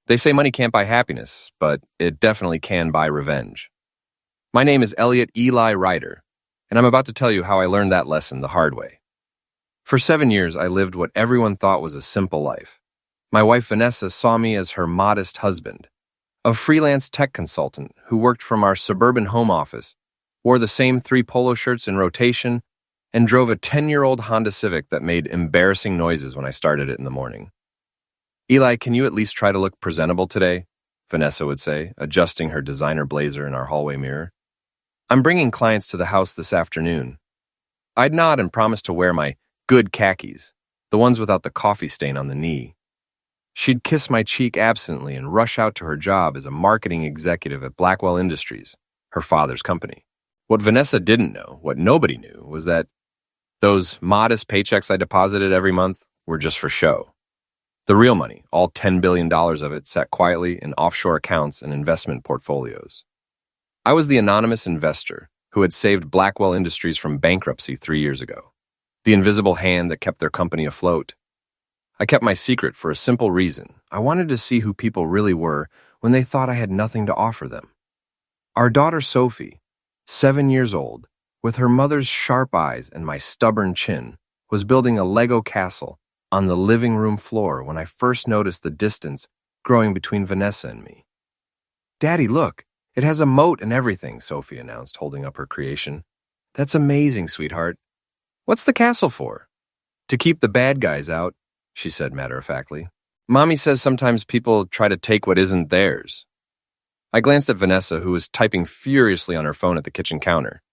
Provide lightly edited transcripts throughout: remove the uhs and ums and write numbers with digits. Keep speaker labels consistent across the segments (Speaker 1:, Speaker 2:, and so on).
Speaker 1: They say money can't buy happiness, but it definitely can buy revenge. My name is Elliot Eli Ryder, and I'm about to tell you how I learned that lesson the hard way. For 7 years, I lived what everyone thought was a simple life. My wife Vanessa saw me as her modest husband, a freelance tech consultant who worked from our suburban home office, wore the same 3 polo shirts in rotation, and drove a 10-year-old Honda Civic that made embarrassing noises when I started it in the morning. Eli, can you at least try to look presentable today? Vanessa would say, adjusting her designer blazer in our hallway mirror. I'm bringing clients to the house this afternoon. I'd nod and promise to wear my good khakis, the ones without the coffee stain on the knee. She'd kiss my cheek absently and rush out to her job as a marketing executive at Blackwell Industries, her father's company. What Vanessa didn't know, what nobody knew, was that those modest paychecks I deposited every month were just for show. The real money, all $10 billion of it, sat quietly in offshore accounts and investment portfolios. I was the anonymous investor who had saved Blackwell Industries from bankruptcy 3 years ago, the invisible hand that kept their company afloat. I kept my secret for a simple reason. I wanted to see who people really were when they thought I had nothing to offer them. Our daughter Sophie, 7 years old, with her mother's sharp eyes and my stubborn chin, was building a Lego castle on the living room floor when I first noticed the distance growing between Vanessa and me. "Daddy, look, it has a moat and everything," Sophie announced, holding up her creation. "That's amazing, sweetheart." "What's the castle for?" "To keep the bad guys out," she said matter-of-factly. "Mommy says sometimes people try to take what isn't theirs." I glanced at Vanessa, who was typing furiously on her phone at the kitchen counter.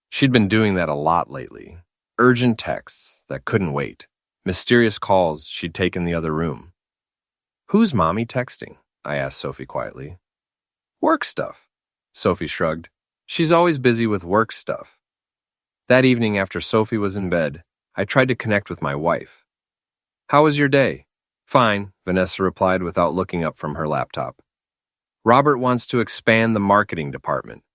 Speaker 1: She'd been doing that a lot lately. Urgent texts that couldn't wait. Mysterious calls she'd take in the other room. "Who's Mommy texting?" I asked Sophie quietly. "Work stuff," Sophie shrugged. "She's always busy with work stuff." That evening, after Sophie was in bed, I tried to connect with my wife. "How was your day?" "Fine," Vanessa replied without looking up from her laptop. "Robert wants to expand the marketing department.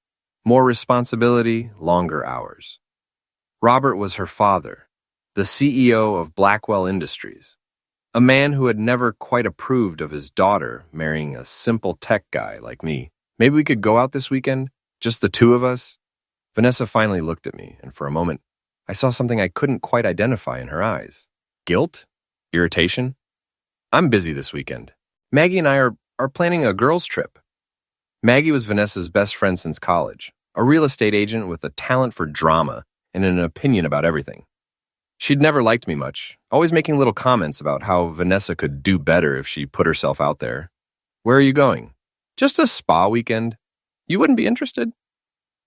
Speaker 1: More responsibility, longer hours." Robert was her father, the CEO of Blackwell Industries, a man who had never quite approved of his daughter marrying a simple tech guy like me. "Maybe we could go out this weekend? Just the two of us?" Vanessa finally looked at me, and for a moment, I saw something I couldn't quite identify in her eyes. Guilt? Irritation? "I'm busy this weekend. Maggie and I are planning a girls' trip." Maggie was Vanessa's best friend since college, a real estate agent with a talent for drama and an opinion about everything. She'd never liked me much, always making little comments about how Vanessa could do better if she put herself out there. "Where are you going?" "Just a spa weekend. You wouldn't be interested?"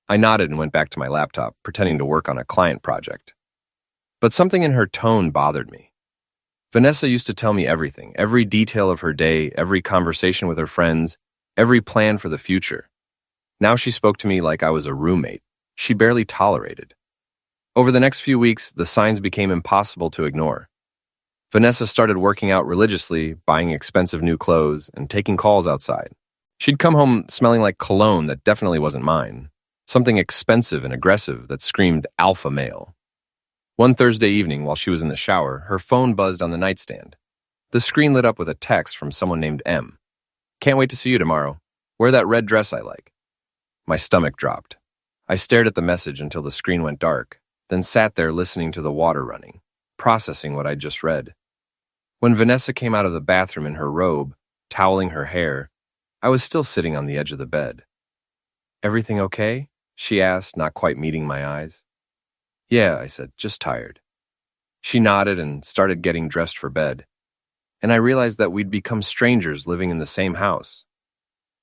Speaker 1: I nodded and went back to my laptop, pretending to work on a client project. But something in her tone bothered me. Vanessa used to tell me everything, every detail of her day, every conversation with her friends, every plan for the future. Now she spoke to me like I was a roommate she barely tolerated. Over the next few weeks, the signs became impossible to ignore. Vanessa started working out religiously, buying expensive new clothes, and taking calls outside. She'd come home smelling like cologne that definitely wasn't mine, something expensive and aggressive that screamed alpha male. One Thursday evening, while she was in the shower, her phone buzzed on the nightstand. The screen lit up with a text from someone named M. "Can't wait to see you tomorrow. Wear that red dress I like." My stomach dropped. I stared at the message until the screen went dark, then sat there listening to the water running, processing what I'd just read. When Vanessa came out of the bathroom in her robe, toweling her hair, I was still sitting on the edge of the bed. "Everything okay?" she asked, not quite meeting my eyes. "Yeah," I said, "just tired." She nodded and started getting dressed for bed, and I realized that we'd become strangers living in the same house.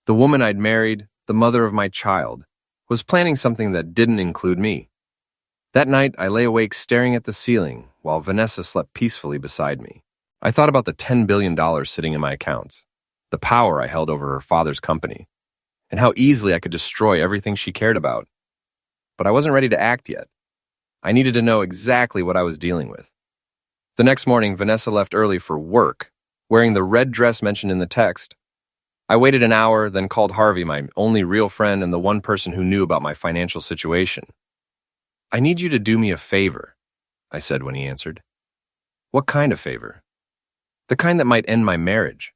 Speaker 1: The woman I'd married, the mother of my child, was planning something that didn't include me. That night, I lay awake staring at the ceiling while Vanessa slept peacefully beside me. I thought about the $10 billion sitting in my accounts, the power I held over her father's company, and how easily I could destroy everything she cared about. But I wasn't ready to act yet. I needed to know exactly what I was dealing with. The next morning, Vanessa left early for work, wearing the red dress mentioned in the text. I waited an hour, then called Harvey, my only real friend and the one person who knew about my financial situation. "I need you to do me a favor," I said when he answered. "What kind of favor?" "The kind that might end my marriage."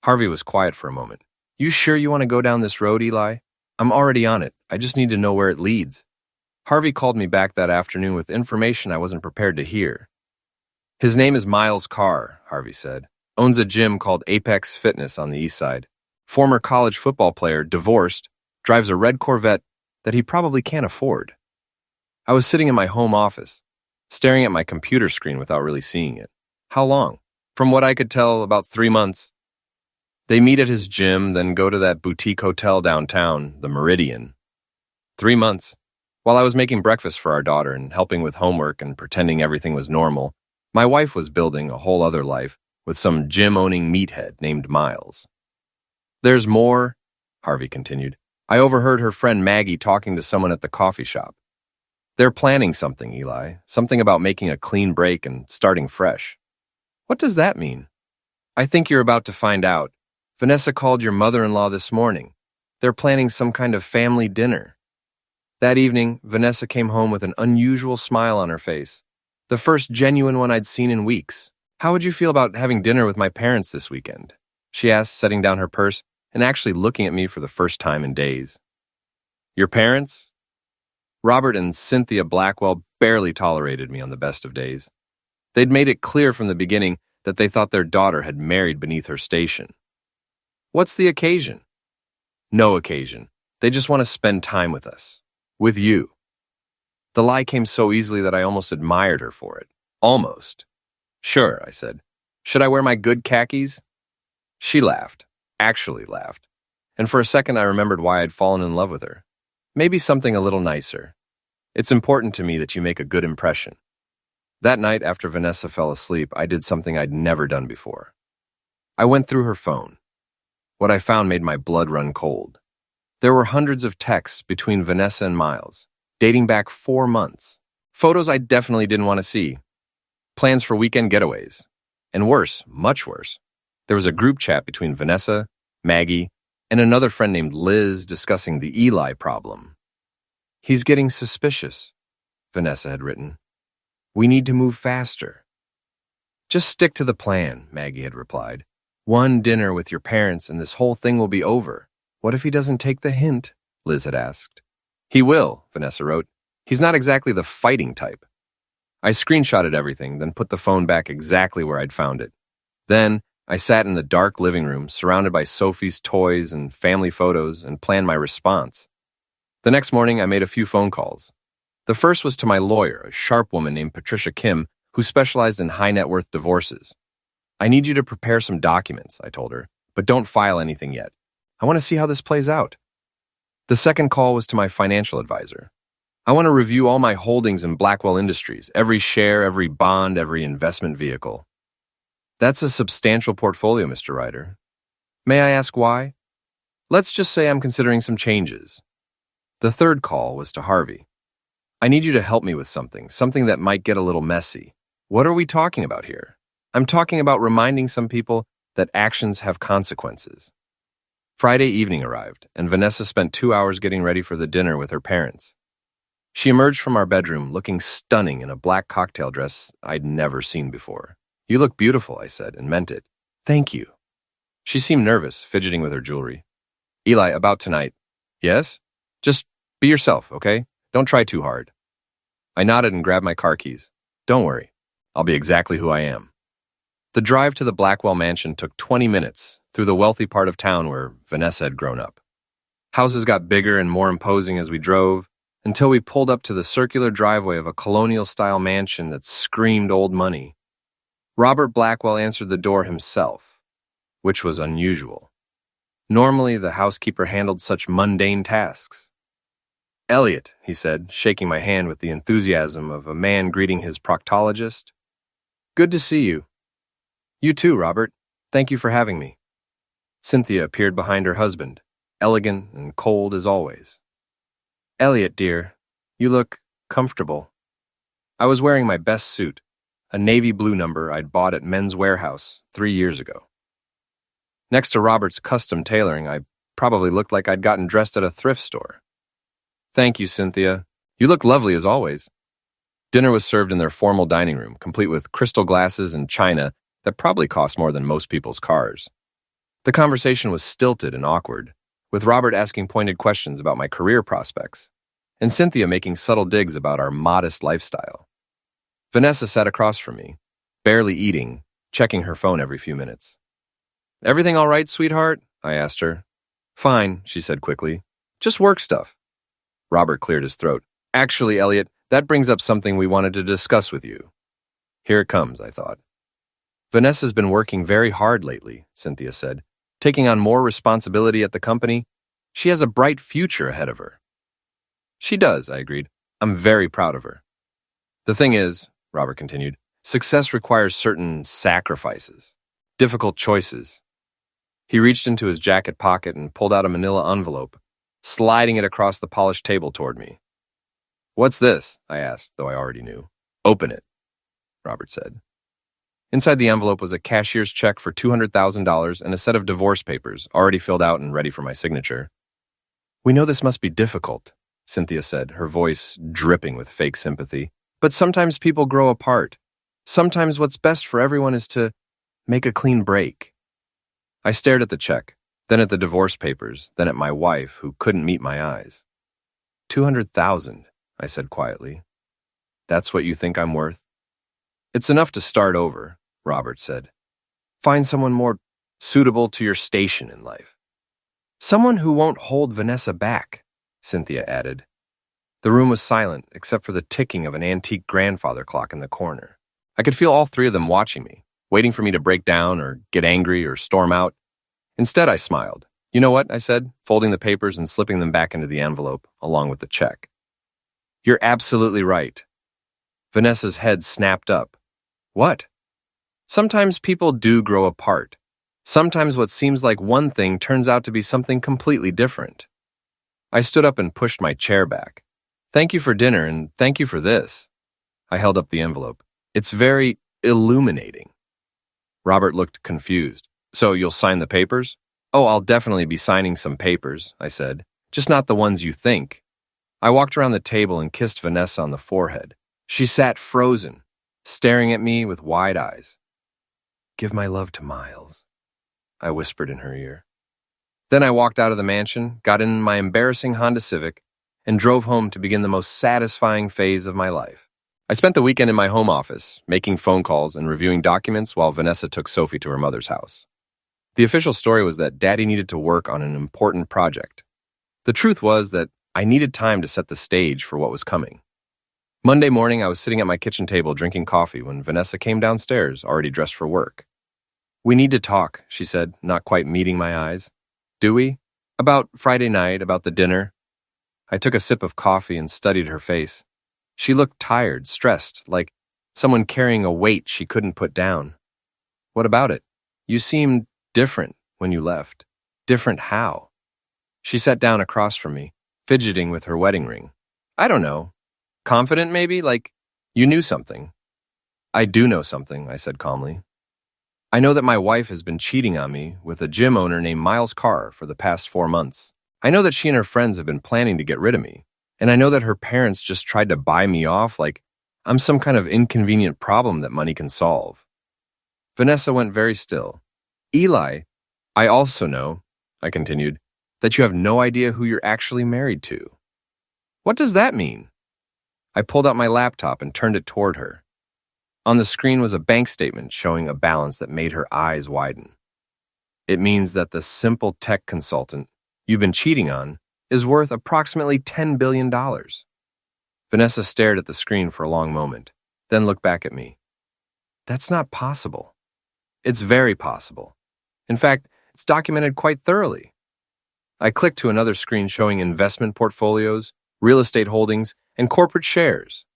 Speaker 1: Harvey was quiet for a moment. You sure you want to go down this road, Eli? I'm already on it. I just need to know where it leads. Harvey called me back that afternoon with information I wasn't prepared to hear. His name is Miles Carr, Harvey said. Owns a gym called Apex Fitness on the east side. Former college football player, divorced, drives a red Corvette that he probably can't afford. I was sitting in my home office, staring at my computer screen without really seeing it. How long? From what I could tell, about 3 months. They meet at his gym, then go to that boutique hotel downtown, the Meridian. 3 months. While I was making breakfast for our daughter and helping with homework and pretending everything was normal, my wife was building a whole other life with some gym-owning meathead named Miles. There's more, Harvey continued. I overheard her friend Maggie talking to someone at the coffee shop. They're planning something, Eli, something about making a clean break and starting fresh. What does that mean? I think you're about to find out. Vanessa called your mother-in-law this morning. They're planning some kind of family dinner. That evening, Vanessa came home with an unusual smile on her face, the first genuine one I'd seen in weeks. How would you feel about having dinner with my parents this weekend? She asked, setting down her purse and actually looking at me for the first time in days. Your parents? Robert and Cynthia Blackwell barely tolerated me on the best of days. They'd made it clear from the beginning that they thought their daughter had married beneath her station. What's the occasion? No occasion. They just want to spend time with us. With you. The lie came so easily that I almost admired her for it. Almost. Sure, I said. Should I wear my good khakis? She laughed. Actually laughed. And for a second I remembered why I'd fallen in love with her. Maybe something a little nicer. It's important to me that you make a good impression. That night, after Vanessa fell asleep, I did something I'd never done before. I went through her phone. What I found made my blood run cold. There were hundreds of texts between Vanessa and Miles, dating back 4 months. Photos I definitely didn't want to see. Plans for weekend getaways. And worse, much worse, there was a group chat between Vanessa, Maggie, and another friend named Liz discussing the Eli problem. He's getting suspicious, Vanessa had written. We need to move faster. Just stick to the plan, Maggie had replied. One dinner with your parents and this whole thing will be over. What if he doesn't take the hint? Liz had asked. He will, Vanessa wrote. He's not exactly the fighting type. I screenshotted everything, then put the phone back exactly where I'd found it. Then I sat in the dark living room, surrounded by Sophie's toys and family photos, and planned my response. The next morning, I made a few phone calls. The first was to my lawyer, a sharp woman named Patricia Kim, who specialized in high-net-worth divorces. I need you to prepare some documents, I told her, but don't file anything yet. I want to see how this plays out. The second call was to my financial advisor. I want to review all my holdings in Blackwell Industries, every share, every bond, every investment vehicle. That's a substantial portfolio, Mr. Ryder. May I ask why? Let's just say I'm considering some changes. The third call was to Harvey. I need you to help me with something that might get a little messy. What are we talking about here? I'm talking about reminding some people that actions have consequences. Friday evening arrived, and Vanessa spent 2 hours getting ready for the dinner with her parents. She emerged from our bedroom looking stunning in a black cocktail dress I'd never seen before. You look beautiful, I said, and meant it. Thank you. She seemed nervous, fidgeting with her jewelry. Eli, about tonight. Yes? Just be yourself, okay? Don't try too hard. I nodded and grabbed my car keys. Don't worry. I'll be exactly who I am. The drive to the Blackwell mansion took 20 minutes through the wealthy part of town where Vanessa had grown up. Houses got bigger and more imposing as we drove, until we pulled up to the circular driveway of a colonial-style mansion that screamed old money. Robert Blackwell answered the door himself, which was unusual. Normally, the housekeeper handled such mundane tasks. Elliot, he said, shaking my hand with the enthusiasm of a man greeting his proctologist. Good to see you. You too, Robert. Thank you for having me. Cynthia appeared behind her husband, elegant and cold as always. Elliot, dear, you look comfortable. I was wearing my best suit, a navy blue number I'd bought at Men's Warehouse 3 years ago. Next to Robert's custom tailoring, I probably looked like I'd gotten dressed at a thrift store. Thank you, Cynthia. You look lovely as always. Dinner was served in their formal dining room, complete with crystal glasses and china that probably cost more than most people's cars. The conversation was stilted and awkward, with Robert asking pointed questions about my career prospects, and Cynthia making subtle digs about our modest lifestyle. Vanessa sat across from me, barely eating, checking her phone every few minutes. "Everything all right, sweetheart?" I asked her. "Fine," she said quickly. "Just work stuff." Robert cleared his throat. "Actually, Elliot, that brings up something we wanted to discuss with you." Here it comes, I thought. "Vanessa's been working very hard lately," Cynthia said, "taking on more responsibility at the company. She has a bright future ahead of her." "She does," I agreed. "I'm very proud of her." "The thing is," Robert continued, "success requires certain sacrifices, difficult choices." He reached into his jacket pocket and pulled out a manila envelope, sliding it across the polished table toward me. "What's this?" I asked, though I already knew. "Open it," Robert said. Inside the envelope was a cashier's check for $200,000 and a set of divorce papers, already filled out and ready for my signature. "We know this must be difficult," Cynthia said, her voice dripping with fake sympathy. "But sometimes people grow apart. Sometimes what's best for everyone is to make a clean break." I stared at the check, then at the divorce papers, then at my wife, who couldn't meet my eyes. $200,000, I said quietly. "That's what you think I'm worth?" "It's enough to start over," Robert said. "Find someone more suitable to your station in life." "Someone who won't hold Vanessa back," Cynthia added. The room was silent, except for the ticking of an antique grandfather clock in the corner. I could feel all three of them watching me, waiting for me to break down or get angry or storm out. Instead, I smiled. "You know what?" I said, folding the papers and slipping them back into the envelope, along with the check. "You're absolutely right." Vanessa's head snapped up. "What?" "Sometimes people do grow apart. Sometimes what seems like one thing turns out to be something completely different." I stood up and pushed my chair back. "Thank you for dinner, and thank you for this." I held up the envelope. "It's very illuminating." Robert looked confused. "So you'll sign the papers?" "Oh, I'll definitely be signing some papers," I said. "Just not the ones you think." I walked around the table and kissed Vanessa on the forehead. She sat frozen, staring at me with wide eyes. "Give my love to Miles," I whispered in her ear. Then I walked out of the mansion, got in my embarrassing Honda Civic, and drove home to begin the most satisfying phase of my life. I spent the weekend in my home office, making phone calls and reviewing documents while Vanessa took Sophie to her mother's house. The official story was that Daddy needed to work on an important project. The truth was that I needed time to set the stage for what was coming. Monday morning, I was sitting at my kitchen table drinking coffee when Vanessa came downstairs, already dressed for work. "We need to talk," she said, not quite meeting my eyes. "Do we?" "About Friday night, about the dinner." I took a sip of coffee and studied her face. She looked tired, stressed, like someone carrying a weight she couldn't put down. "What about it? You seemed different when you left." "Different how?" She sat down across from me, fidgeting with her wedding ring. "I don't know. Confident, maybe? Like you knew something." "I do know something," I said calmly. "I know that my wife has been cheating on me with a gym owner named Miles Carr for the past 4 months. I know that she and her friends have been planning to get rid of me. And I know that her parents just tried to buy me off like I'm some kind of inconvenient problem that money can solve." Vanessa went very still. "Eli, I also know," I continued, "that you have no idea who you're actually married to." "What does that mean?" I pulled out my laptop and turned it toward her. On the screen was a bank statement showing a balance that made her eyes widen. "It means that the simple tech consultant you've been cheating on is worth approximately $10 billion. Vanessa stared at the screen for a long moment, then looked back at me. "That's not possible." "It's very possible. In fact, it's documented quite thoroughly." I clicked to another screen showing investment portfolios, real estate holdings, and corporate shares.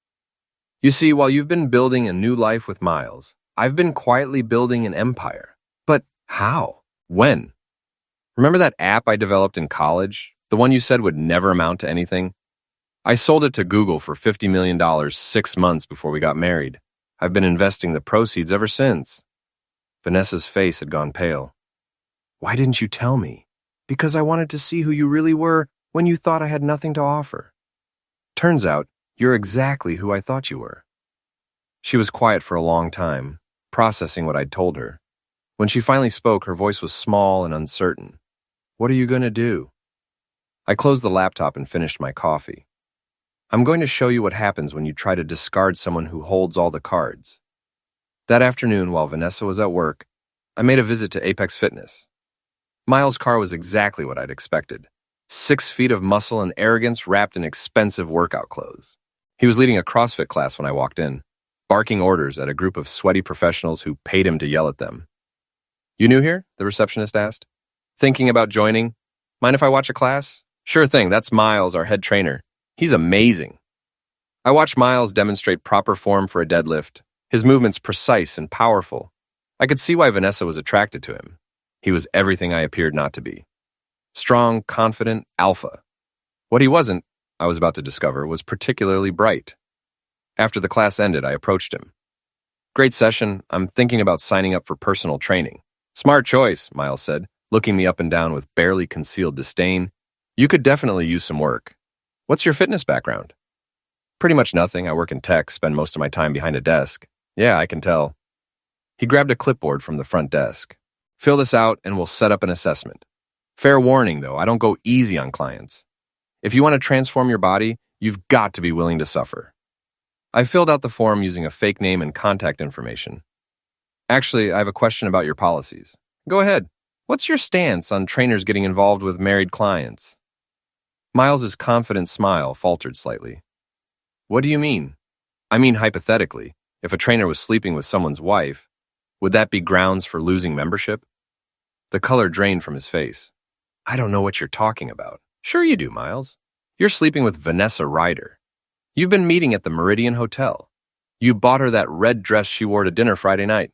Speaker 1: "You see, while you've been building a new life with Miles, I've been quietly building an empire." "But how? When?" "Remember that app I developed in college? The one you said would never amount to anything? I sold it to Google for $50 million 6 months before we got married. I've been investing the proceeds ever since." Vanessa's face had gone pale. "Why didn't you tell me?" "Because I wanted to see who you really were when you thought I had nothing to offer. Turns out, you're exactly who I thought you were." She was quiet for a long time, processing what I'd told her. When she finally spoke, her voice was small and uncertain. What are you going to do? I closed the laptop and finished my coffee. I'm going to show you what happens when you try to discard someone who holds all the cards. That afternoon, while Vanessa was at work, I made a visit to Apex Fitness. Miles' car was exactly what I'd expected. 6 feet of muscle and arrogance wrapped in expensive workout clothes. He was leading a CrossFit class when I walked in, barking orders at a group of sweaty professionals who paid him to yell at them. You new here? The receptionist asked. Thinking about joining? Mind if I watch a class? Sure thing, that's Miles, our head trainer. He's amazing. I watched Miles demonstrate proper form for a deadlift, his movements precise and powerful. I could see why Vanessa was attracted to him. He was everything I appeared not to be. Strong, confident, alpha. What he wasn't, I was about to discover, was particularly bright. After the class ended, I approached him. Great session. I'm thinking about signing up for personal training. Smart choice, Miles said, looking me up and down with barely concealed disdain. You could definitely use some work. What's your fitness background? Pretty much nothing. I work in tech, spend most of my time behind a desk. Yeah, I can tell. He grabbed a clipboard from the front desk. Fill this out and we'll set up an assessment. Fair warning, though, I don't go easy on clients. If you want to transform your body, you've got to be willing to suffer. I filled out the form using a fake name and contact information. Actually, I have a question about your policies. Go ahead. What's your stance on trainers getting involved with married clients? Miles's confident smile faltered slightly. What do you mean? I mean hypothetically, if a trainer was sleeping with someone's wife, would that be grounds for losing membership? The color drained from his face. I don't know what you're talking about. Sure you do, Miles. You're sleeping with Vanessa Ryder. You've been meeting at the Meridian Hotel. You bought her that red dress she wore to dinner Friday night.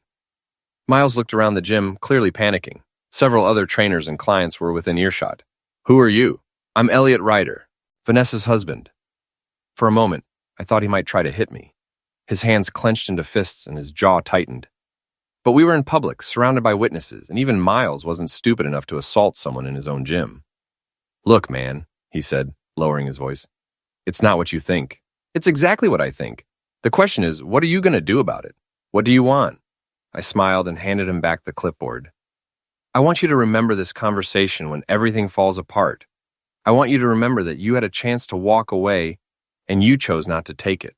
Speaker 1: Miles looked around the gym, clearly panicking. Several other trainers and clients were within earshot. Who are you? I'm Elliot Ryder, Vanessa's husband. For a moment, I thought he might try to hit me. His hands clenched into fists and his jaw tightened. But we were in public, surrounded by witnesses, and even Miles wasn't stupid enough to assault someone in his own gym. Look, man, he said, lowering his voice. It's not what you think. It's exactly what I think. The question is, what are you going to do about it? What do you want? I smiled and handed him back the clipboard. I want you to remember this conversation when everything falls apart. I want you to remember that you had a chance to walk away, and you chose not to take it.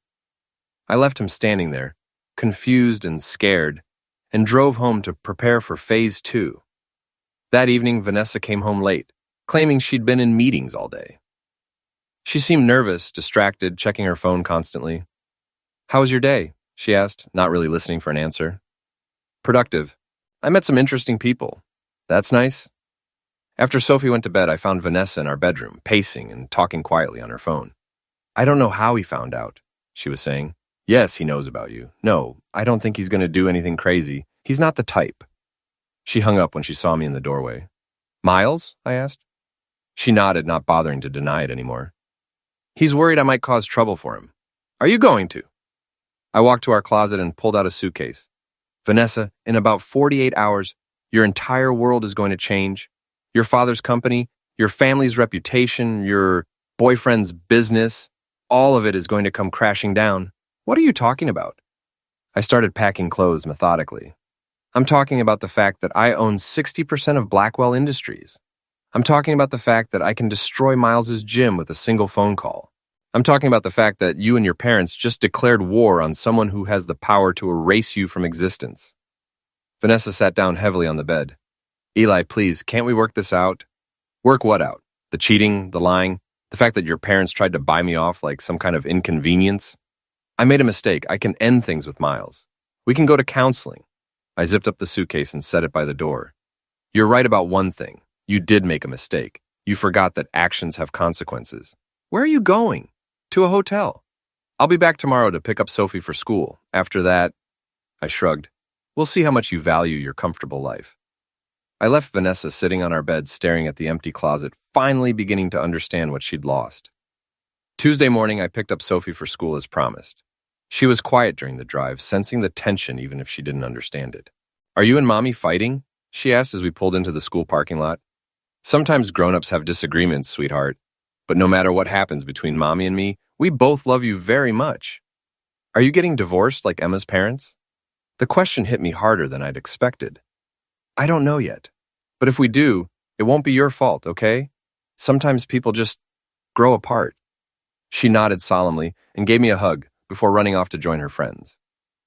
Speaker 1: I left him standing there, confused and scared, and drove home to prepare for phase 2. That evening, Vanessa came home late, claiming she'd been in meetings all day. She seemed nervous, distracted, checking her phone constantly. How was your day? She asked, not really listening for an answer. Productive. I met some interesting people. That's nice. After Sophie went to bed, I found Vanessa in our bedroom, pacing and talking quietly on her phone. I don't know how he found out, she was saying. Yes, he knows about you. No, I don't think he's going to do anything crazy. He's not the type. She hung up when she saw me in the doorway. Miles? I asked. She nodded, not bothering to deny it anymore. He's worried I might cause trouble for him. Are you going to? I walked to our closet and pulled out a suitcase. Vanessa, in about 48 hours, your entire world is going to change. Your father's company, your family's reputation, your boyfriend's business, all of it is going to come crashing down. What are you talking about? I started packing clothes methodically. I'm talking about the fact that I own 60% of Blackwell Industries. I'm talking about the fact that I can destroy Miles's gym with a single phone call. I'm talking about the fact that you and your parents just declared war on someone who has the power to erase you from existence. Vanessa sat down heavily on the bed. Eli, please, can't we work this out? Work what out? The cheating, the lying, the fact that your parents tried to buy me off like some kind of inconvenience? I made a mistake. I can end things with Miles. We can go to counseling. I zipped up the suitcase and set it by the door. You're right about one thing. You did make a mistake. You forgot that actions have consequences. Where are you going? To a hotel. I'll be back tomorrow to pick up Sophie for school. After that, I shrugged. We'll see how much you value your comfortable life. I left Vanessa sitting on our bed staring at the empty closet, finally beginning to understand what she'd lost. Tuesday morning, I picked up Sophie for school as promised. She was quiet during the drive, sensing the tension even if she didn't understand it. Are you and Mommy fighting? She asked as we pulled into the school parking lot. Sometimes grown-ups have disagreements, sweetheart. But no matter what happens between Mommy and me, we both love you very much. Are you getting divorced like Emma's parents? The question hit me harder than I'd expected. I don't know yet. But if we do, it won't be your fault, okay? Sometimes people just grow apart. She nodded solemnly and gave me a hug before running off to join her friends.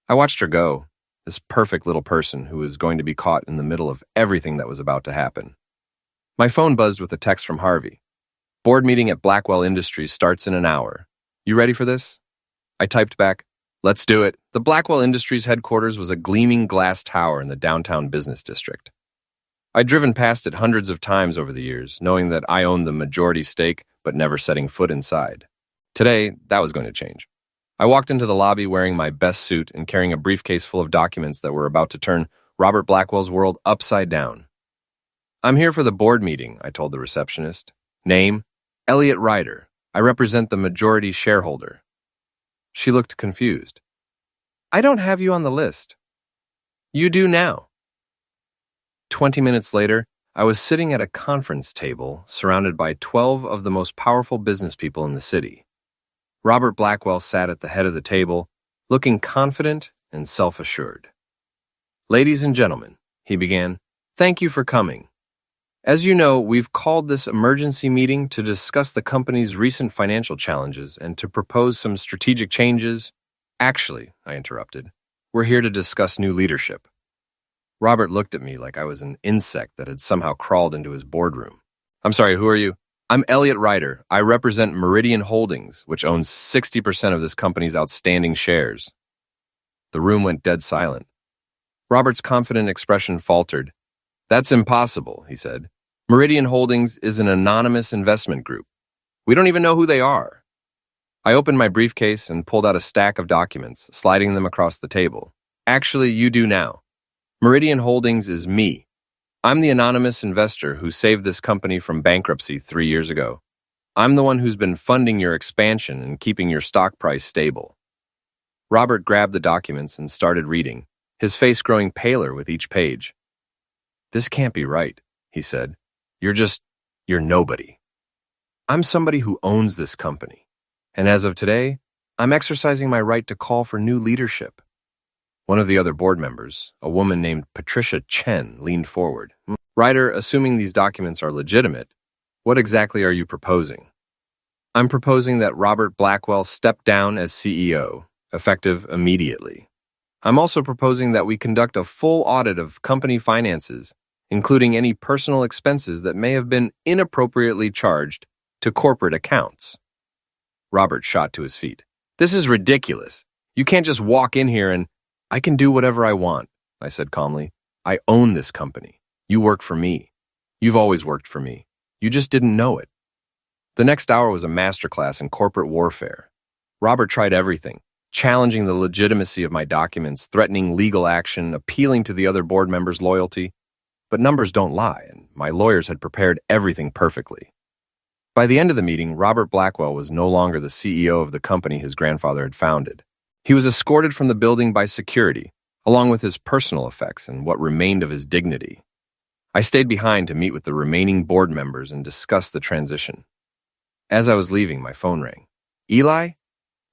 Speaker 1: I watched her go, this perfect little person who was going to be caught in the middle of everything that was about to happen. My phone buzzed with a text from Harvey. Board meeting at Blackwell Industries starts in an hour. You ready for this? I typed back, let's do it. The Blackwell Industries headquarters was a gleaming glass tower in the downtown business district. I'd driven past it hundreds of times over the years, knowing that I owned the majority stake, but never setting foot inside. Today, that was going to change. I walked into the lobby wearing my best suit and carrying a briefcase full of documents that were about to turn Robert Blackwell's world upside down. I'm here for the board meeting, I told the receptionist. Name, Elliot Ryder. I represent the majority shareholder. She looked confused. I don't have you on the list. You do now. 20 minutes later, I was sitting at a conference table surrounded by 12 of the most powerful business people in the city. Robert Blackwell sat at the head of the table, looking confident and self-assured. Ladies and gentlemen, he began, thank you for coming. As you know, we've called this emergency meeting to discuss the company's recent financial challenges and to propose some strategic changes. Actually, I interrupted, we're here to discuss new leadership. Robert looked at me like I was an insect that had somehow crawled into his boardroom. I'm sorry, who are you? I'm Elliot Ryder. I represent Meridian Holdings, which owns 60% of this company's outstanding shares. The room went dead silent. Robert's confident expression faltered. That's impossible, he said. Meridian Holdings is an anonymous investment group. We don't even know who they are. I opened my briefcase and pulled out a stack of documents, sliding them across the table. Actually, you do now. Meridian Holdings is me. I'm the anonymous investor who saved this company from bankruptcy 3 years ago. I'm the one who's been funding your expansion and keeping your stock price stable. Robert grabbed the documents and started reading, his face growing paler with each page. This can't be right, he said. You're nobody. I'm somebody who owns this company. And as of today, I'm exercising my right to call for new leadership. One of the other board members, a woman named Patricia Chen, leaned forward. Ryder, assuming these documents are legitimate, what exactly are you proposing? I'm proposing that Robert Blackwell step down as CEO, effective immediately. I'm also proposing that we conduct a full audit of company finances, including any personal expenses that may have been inappropriately charged to corporate accounts. Robert shot to his feet. This is ridiculous. You can't just walk in here and... I can do whatever I want, I said calmly. I own this company. You work for me. You've always worked for me. You just didn't know it. The next hour was a masterclass in corporate warfare. Robert tried everything, challenging the legitimacy of my documents, threatening legal action, appealing to the other board members' loyalty. But numbers don't lie, and my lawyers had prepared everything perfectly. By the end of the meeting, Robert Blackwell was no longer the CEO of the company his grandfather had founded. He was escorted from the building by security, along with his personal effects and what remained of his dignity. I stayed behind to meet with the remaining board members and discuss the transition. As I was leaving, my phone rang. Eli?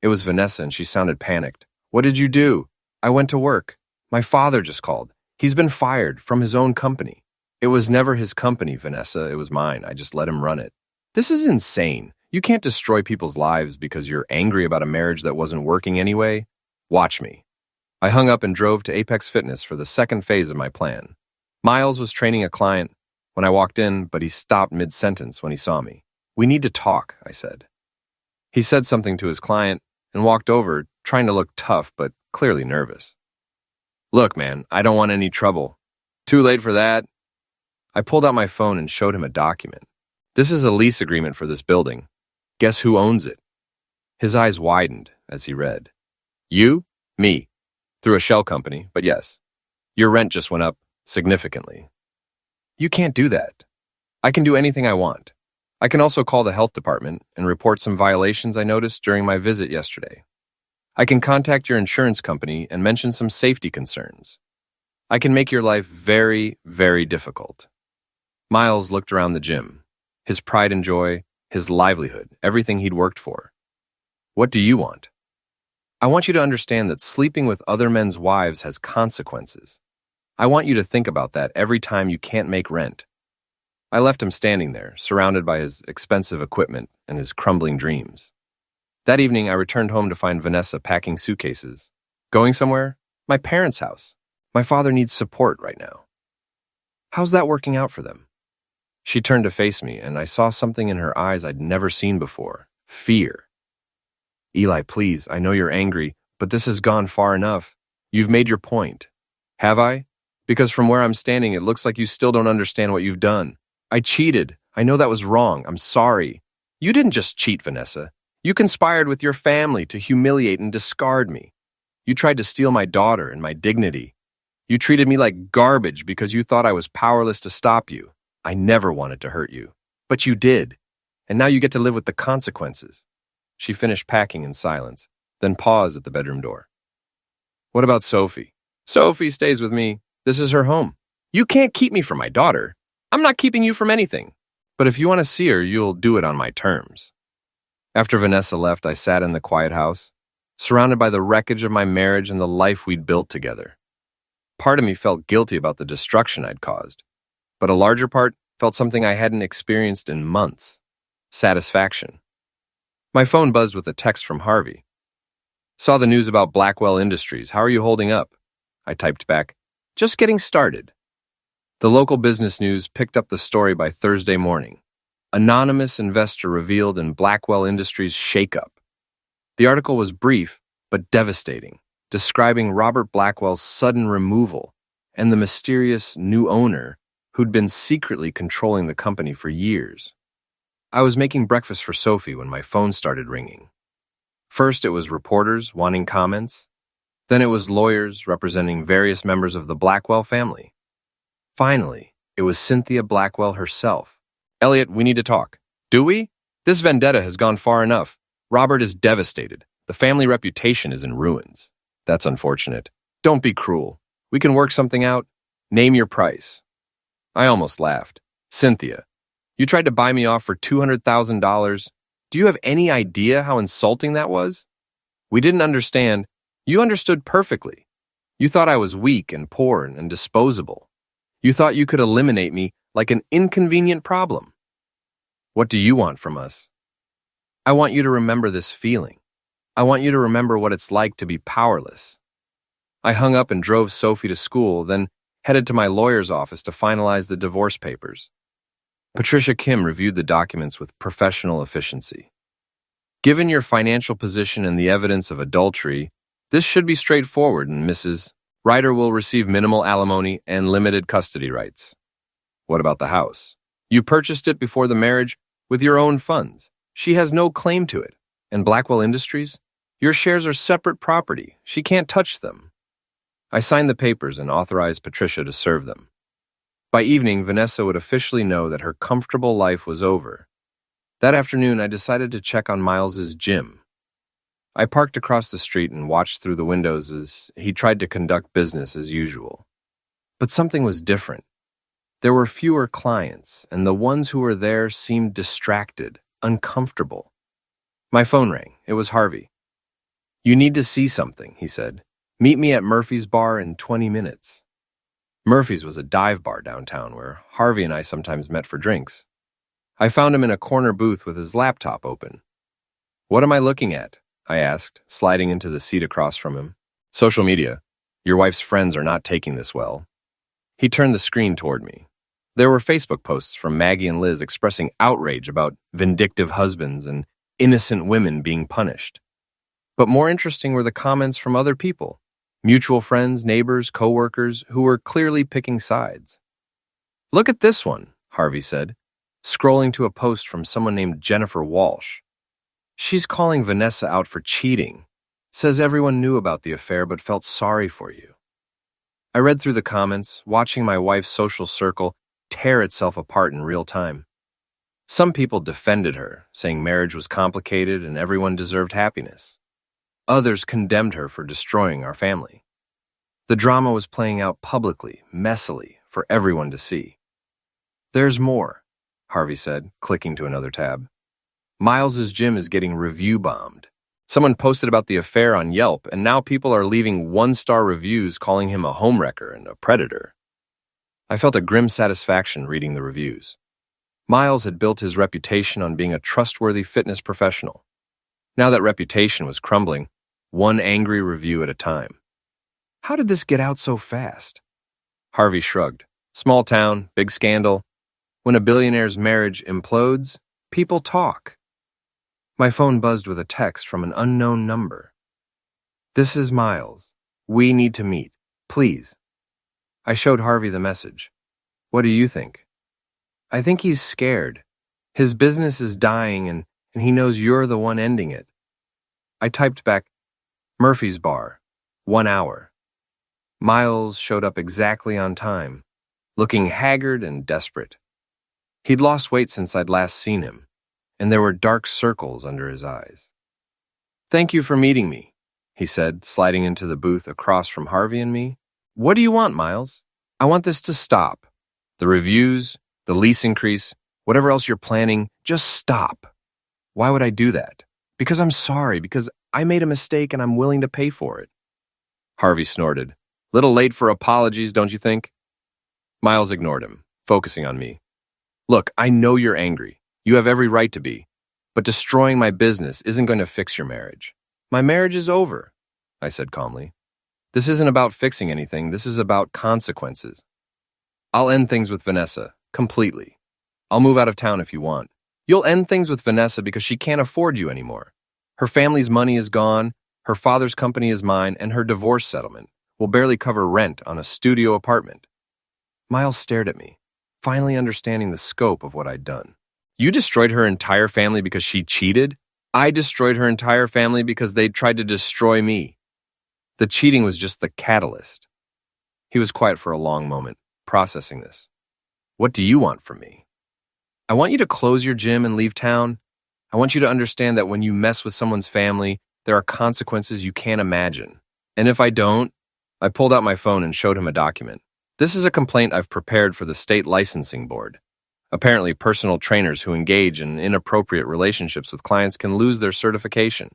Speaker 1: It was Vanessa, and she sounded panicked. What did you do? I went to work. My father just called. He's been fired from his own company. It was never his company, Vanessa. It was mine. I just let him run it. This is insane. You can't destroy people's lives because you're angry about a marriage that wasn't working anyway. Watch me. I hung up and drove to Apex Fitness for the second phase of my plan. Miles was training a client when I walked in, but he stopped mid-sentence when he saw me. We need to talk, I said. He said something to his client and walked over, trying to look tough but clearly nervous. Look, man, I don't want any trouble. Too late for that. I pulled out my phone and showed him a document. This is a lease agreement for this building. Guess who owns it? His eyes widened as he read. You? Me. Through a shell company, but yes. Your rent just went up significantly. You can't do that. I can do anything I want. I can also call the health department and report some violations I noticed during my visit yesterday. I can contact your insurance company and mention some safety concerns. I can make your life very, very difficult. Miles looked around the gym. His pride and joy, his livelihood, everything he'd worked for. What do you want? I want you to understand that sleeping with other men's wives has consequences. I want you to think about that every time you can't make rent. I left him standing there, surrounded by his expensive equipment and his crumbling dreams. That evening, I returned home to find Vanessa packing suitcases. Going somewhere? My parents' house. My father needs support right now. How's that working out for them? She turned to face me, and I saw something in her eyes I'd never seen before. Fear. Eli, please, I know you're angry, but this has gone far enough. You've made your point. Have I? Because from where I'm standing, it looks like you still don't understand what you've done. I cheated. I know that was wrong. I'm sorry. You didn't just cheat, Vanessa. You conspired with your family to humiliate and discard me. You tried to steal my daughter and my dignity. You treated me like garbage because you thought I was powerless to stop you. I never wanted to hurt you. But you did. And now you get to live with the consequences. She finished packing in silence, then paused at the bedroom door. What about Sophie? Sophie stays with me. This is her home. You can't keep me from my daughter. I'm not keeping you from anything. But if you want to see her, you'll do it on my terms. After Vanessa left, I sat in the quiet house, surrounded by the wreckage of my marriage and the life we'd built together. Part of me felt guilty about the destruction I'd caused, but a larger part felt something I hadn't experienced in months: satisfaction. My phone buzzed with a text from Harvey. Saw the news about Blackwell Industries. How are you holding up? I typed back, just getting started. The local business news picked up the story by Thursday morning. Anonymous investor revealed in Blackwell Industries shakeup. The article was brief but devastating, describing Robert Blackwell's sudden removal and the mysterious new owner who'd been secretly controlling the company for years. I was making breakfast for Sophie when my phone started ringing. First, it was reporters wanting comments. Then it was lawyers representing various members of the Blackwell family. Finally, it was Cynthia Blackwell herself. Elliot, we need to talk. Do we? This vendetta has gone far enough. Robert is devastated. The family reputation is in ruins. That's unfortunate. Don't be cruel. We can work something out. Name your price. I almost laughed. Cynthia, you tried to buy me off for $200,000. Do you have any idea how insulting that was? We didn't understand. You understood perfectly. You thought I was weak and poor and disposable. You thought you could eliminate me like an inconvenient problem. What do you want from us? I want you to remember this feeling. I want you to remember what it's like to be powerless. I hung up and drove Sophie to school, then headed to my lawyer's office to finalize the divorce papers. Patricia Kim reviewed the documents with professional efficiency. Given your financial position and the evidence of adultery, this should be straightforward, and Mrs. Ryder will receive minimal alimony and limited custody rights. What about the house? You purchased it before the marriage with your own funds. She has no claim to it. And Blackwell Industries? Your shares are separate property. She can't touch them. I signed the papers and authorized Patricia to serve them. By evening, Vanessa would officially know that her comfortable life was over. That afternoon, I decided to check on Miles's gym. I parked across the street and watched through the windows as he tried to conduct business as usual. But something was different. There were fewer clients, and the ones who were there seemed distracted, uncomfortable. My phone rang. It was Harvey. You need to see something, he said. Meet me at Murphy's Bar in 20 minutes. Murphy's was a dive bar downtown where Harvey and I sometimes met for drinks. I found him in a corner booth with his laptop open. What am I looking at? I asked, sliding into the seat across from him. Social media. Your wife's friends are not taking this well. He turned the screen toward me. There were Facebook posts from Maggie and Liz expressing outrage about vindictive husbands and innocent women being punished. But more interesting were the comments from other people, mutual friends, neighbors, coworkers, who were clearly picking sides. Look at this one, Harvey said, scrolling to a post from someone named Jennifer Walsh. She's calling Vanessa out for cheating, says everyone knew about the affair but felt sorry for you. I read through the comments, watching my wife's social circle tear itself apart in real time. Some people defended her, saying marriage was complicated and everyone deserved happiness. Others condemned her for destroying our family. The drama was playing out publicly, messily, for everyone to see. There's more, Harvey said, clicking to another tab. Miles's gym is getting review bombed. Someone posted about the affair on Yelp, and now people are leaving one-star reviews calling him a homewrecker and a predator. I felt a grim satisfaction reading the reviews. Miles had built his reputation on being a trustworthy fitness professional. Now that reputation was crumbling, one angry review at a time. How did this get out so fast? Harvey shrugged. Small town, big scandal. When a billionaire's marriage implodes, people talk. My phone buzzed with a text from an unknown number. This is Miles. We need to meet. Please. I showed Harvey the message. What do you think? I think he's scared. His business is dying and he knows you're the one ending it. I typed back, Murphy's Bar, 1 hour. Miles showed up exactly on time, looking haggard and desperate. He'd lost weight since I'd last seen him, and there were dark circles under his eyes. Thank you for meeting me, he said, sliding into the booth across from Harvey and me. What do you want, Miles? I want this to stop. The reviews, the lease increase, whatever else you're planning, just stop. Why would I do that? Because I'm sorry, because I made a mistake and I'm willing to pay for it. Harvey snorted. Little late for apologies, don't you think? Miles ignored him, focusing on me. Look, I know you're angry. You have every right to be. But destroying my business isn't going to fix your marriage. My marriage is over, I said calmly. This isn't about fixing anything. This is about consequences. I'll end things with Vanessa, completely. I'll move out of town if you want. You'll end things with Vanessa because she can't afford you anymore. Her family's money is gone, her father's company is mine, and her divorce settlement will barely cover rent on a studio apartment. Miles stared at me, finally understanding the scope of what I'd done. You destroyed her entire family because she cheated? I destroyed her entire family because they tried to destroy me. The cheating was just the catalyst. He was quiet for a long moment, processing this. What do you want from me? I want you to close your gym and leave town. I want you to understand that when you mess with someone's family, there are consequences you can't imagine. And if I don't, I pulled out my phone and showed him a document. This is a complaint I've prepared for the state licensing board. Apparently, personal trainers who engage in inappropriate relationships with clients can lose their certification.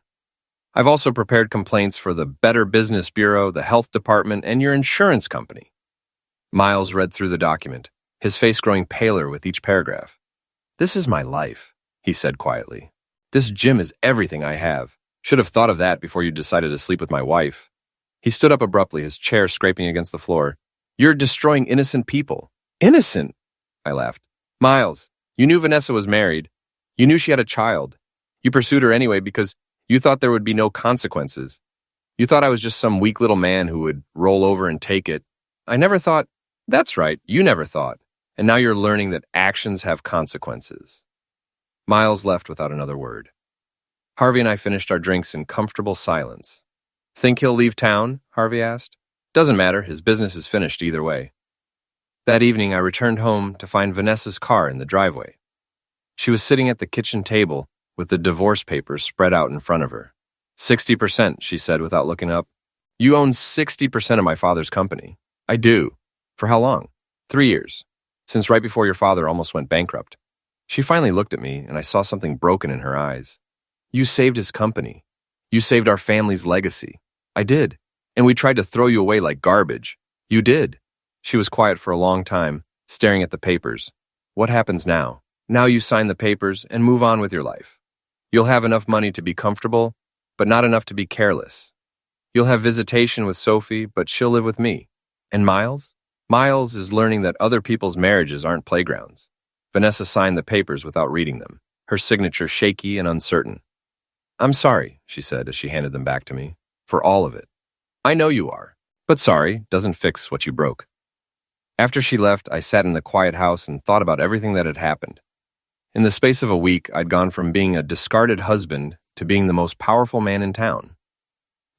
Speaker 1: I've also prepared complaints for the Better Business Bureau, the health department, and your insurance company. Miles read through the document, his face growing paler with each paragraph. This is my life, he said quietly. This gym is everything I have. Should have thought of that before you decided to sleep with my wife. He stood up abruptly, his chair scraping against the floor. You're destroying innocent people. Innocent? I laughed. Miles, you knew Vanessa was married. You knew she had a child. You pursued her anyway because you thought there would be no consequences. You thought I was just some weak little man who would roll over and take it. I never thought, that's right, you never thought. And now you're learning that actions have consequences. Miles left without another word. Harvey and I finished our drinks in comfortable silence. Think he'll leave town? Harvey asked. Doesn't matter, his business is finished either way. That evening, I returned home to find Vanessa's car in the driveway. She was sitting at the kitchen table with the divorce papers spread out in front of her. 60%, she said without looking up. You own 60% of my father's company. I do. For how long? 3 years. Since right before your father almost went bankrupt. She finally looked at me, and I saw something broken in her eyes. You saved his company. You saved our family's legacy. I did. And we tried to throw you away like garbage. You did. She was quiet for a long time, staring at the papers. What happens now? Now you sign the papers and move on with your life. You'll have enough money to be comfortable, but not enough to be careless. You'll have visitation with Sophie, but she'll live with me. And Miles? Miles is learning that other people's marriages aren't playgrounds. Vanessa signed the papers without reading them, her signature shaky and uncertain. I'm sorry, she said as she handed them back to me, for all of it. I know you are, but sorry doesn't fix what you broke. After she left, I sat in the quiet house and thought about everything that had happened. In the space of a week, I'd gone from being a discarded husband to being the most powerful man in town.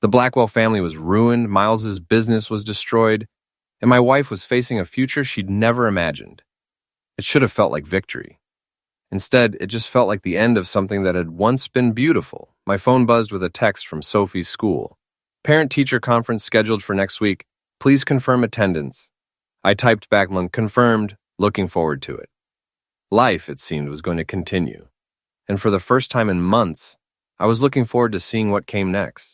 Speaker 1: The Blackwell family was ruined, Miles's business was destroyed, and my wife was facing a future she'd never imagined. It should have felt like victory. Instead, it just felt like the end of something that had once been beautiful. My phone buzzed with a text from Sophie's school. Parent-teacher conference scheduled for next week. Please confirm attendance. I typed back, confirmed, looking forward to it. Life, it seemed, was going to continue. And for the first time in months, I was looking forward to seeing what came next.